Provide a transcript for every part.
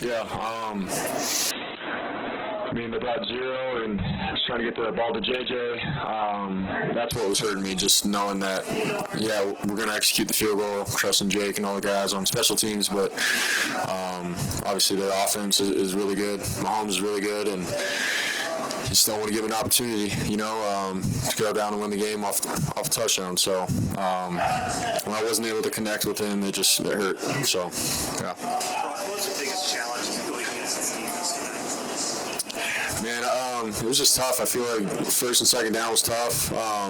Yeah. I mean, about 0 and just trying to get the ball to JJ. That's what was hurting me, just knowing that, yeah, we're going to execute the field goal, trusting Jake and all the guys on special teams, but obviously the offense is really good. Mahomes is really good, and just don't want to give an opportunity, to go down and win the game off touchdown. So when I wasn't able to connect with him, it hurt. So, yeah. What was the biggest challenge going against this defense tonight? Man, it was just tough. I feel like first and second down was tough. I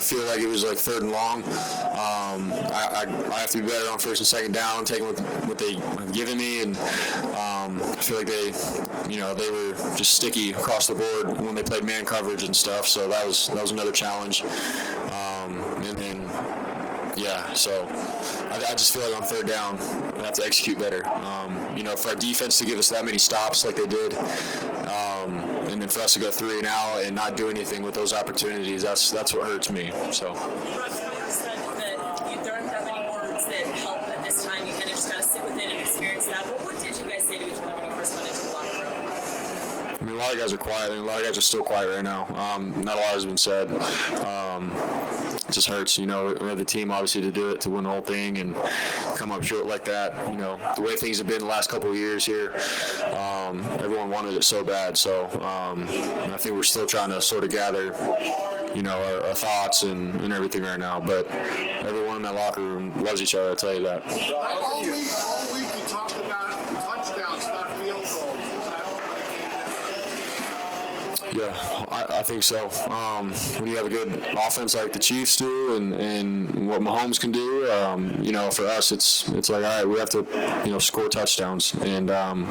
feel like it was like third and long. I have to be better on first and second down, taking what they have given me, and I feel like they were just sticky across the board when they played man coverage and stuff. So that was another challenge. So I just feel like on third down, we have to execute better. For our defense to give us that many stops like they did, and then for us to go 3 and out and not do anything with those opportunities, that's what hurts me. So. Brock, you said that there aren't that many words that help at this time. You kind of just got to sit with it and experience that. What did you guys say to each other when you first went into the locker room? I mean, a lot of guys are quiet, and a lot of guys are still quiet right now. Not a lot has been said. It just hurts, we have the team obviously to do it, to win the whole thing and come up short like that. The way things have been the last couple of years here, everyone wanted it so bad. So I think we're still trying to sort of gather, our thoughts and everything right now. But everyone in that locker room loves each other, I'll tell you that. All week you talked about touchdowns, not field goals. Yeah, I think so. When you have a good offense like the Chiefs do, and what Mahomes can do, for us, it's like, all right, we have to, score touchdowns, and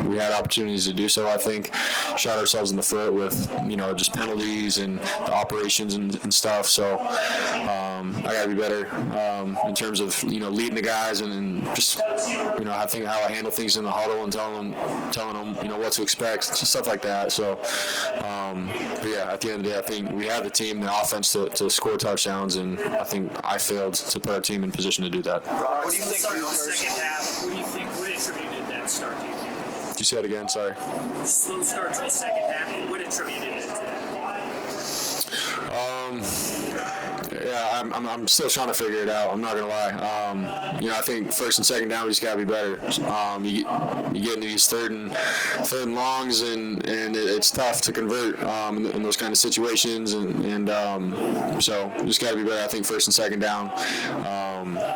we had opportunities to do so. I think shot ourselves in the foot with, just penalties and the operations and stuff. So I got to be better in terms of, leading the guys and just, I think how I handle things in the huddle and telling them, what to expect, stuff like that. So. But yeah, at the end of the day, I think we have the team, the offense to score touchdowns, and I think I failed to put our team in position to do that. What do you think in the second half? What attributed that start, do you think? Did you say it again? Sorry. Slow start to the second half. What attributed it to that? Yeah, I'm still trying to figure it out. I'm not gonna lie. I think first and second down we just gotta be better. You get into these third and longs, and it's tough to convert in those kind of situations, and so you just gotta be better. I think first and second down.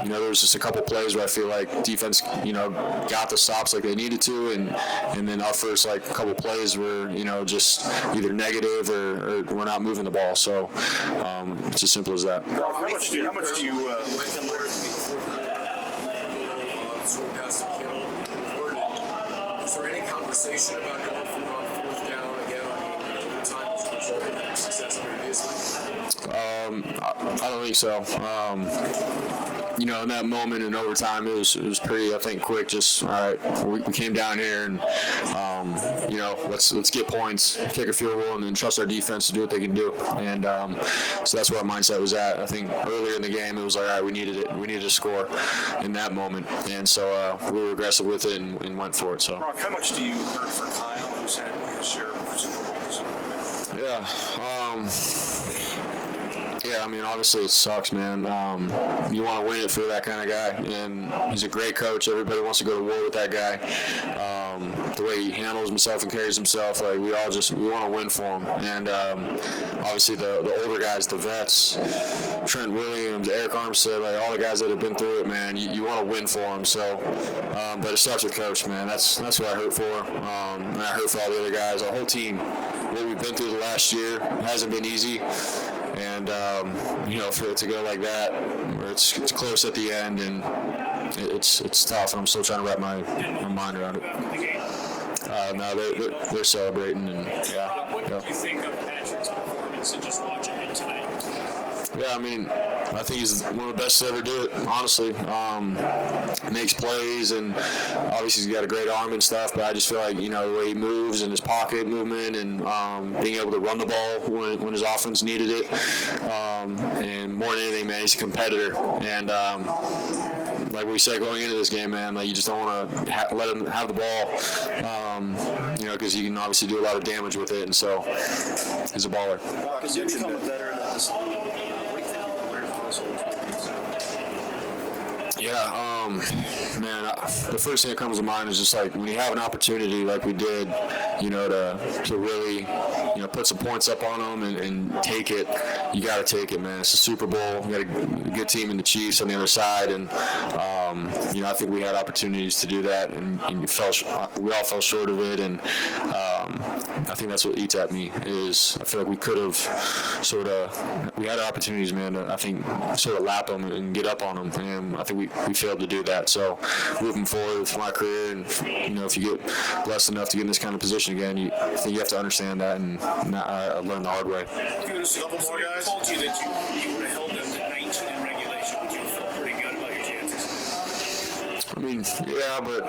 There was just a couple plays where I feel like defense, got the stops like they needed to, and then our first like couple plays were, just either negative or we're not moving the ball. So it's as simple as that. How much do you Is there any conversation about going from fourth down again on time as a result of that success previously? I don't think so. In that moment in overtime, it was pretty, I think, quick. Just all right, we came down here and let's get points, kick a field goal, and then trust our defense to do what they can do. And so that's where our mindset was at. I think earlier in the game, it was like, all right, we needed it. We needed to score in that moment, and so we were aggressive with it and went for it. So. Brock, how much do you hurt for Kyle, who's had his share of Super Bowls? Yeah, I mean, obviously it sucks, man. You want to win it for that kind of guy, and he's a great coach. Everybody wants to go to war with that guy. The way he handles himself and carries himself, like we want to win for him. And obviously the older guys, the vets, Trent Williams, Eric Armstead, like all the guys that have been through it, man, you want to win for them. So, but it starts with coach, man. That's who I hurt for, and I hurt for all the other guys, our whole team. What we've been through the last year hasn't been easy. And, for it to go like that, where it's close at the end, and it's tough, and I'm still trying to wrap my mind around it. No, they're celebrating, and yeah. What do you think of Patrick's performance and just watching him tonight? Yeah, I mean, I think he's one of the best to ever do it, honestly. Makes plays, and obviously he's got a great arm and stuff, but I just feel like, the way he moves and his pocket movement and being able to run the ball when his offense needed it. And more than anything, man, he's a competitor. And, like we said going into this game, man, like you just don't want to let him have the ball, because he can obviously do a lot of damage with it, and so he's a baller. Because you become a veteran at this level. What do you think you learned from this whole experience? Yeah, man, the first thing that comes to mind is just like when you have an opportunity like we did, to really, put some points up on them and take it, you got to take it, man. It's a Super Bowl. We got a good team in the Chiefs on the other side, and, I think we had opportunities to do that, and we all fell short of it, and I think that's what eats at me is I feel like we could have we had opportunities, man, to, I think, sort of lap them and get up on them, and I think we failed to do that. So moving forward with my career, and if you get blessed enough to get in this kind of position again, I think you have to understand that and learn the hard way. Just a couple more guys. Told you that you would have held them to 19 in regulation. Would you feel pretty good about your chances? I mean, yeah, but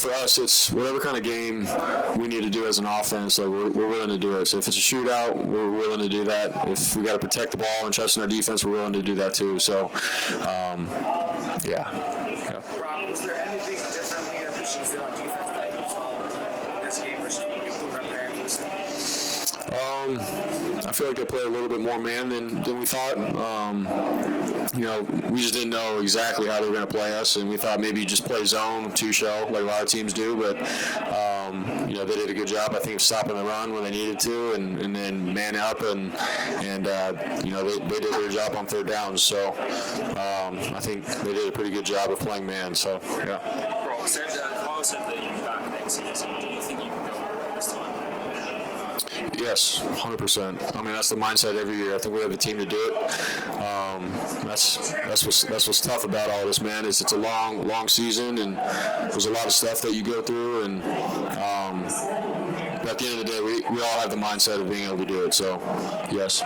for us, it's whatever kind of game we need to do as an offense. Like we're willing to do it. So if it's a shootout, we're willing to do that. If we got to protect the ball and trust in our defense, we're willing to do that too. So, yeah. Brock, was there anything differently that you did on defense that you saw in this game versus what you were preparing for? I feel like they played a little bit more man than we thought. We just didn't know exactly how they were going to play us, and we thought maybe just play zone, two-shell, like a lot of teams do. But they did a good job, I think, of stopping the run when they needed to, and then man up, and they did their job on third downs. So I think they did a pretty good job of playing man. So yeah. Bro, said that you're back next season. Do you think you can go this time? Yes, 100%. I mean, that's the mindset every year. I think we have the team to do it. That's what's tough about all this, man. Is it's a long season, and there's a lot of stuff that you go through, and but at the end of the day, we all have the mindset of being able to do it. So, yes.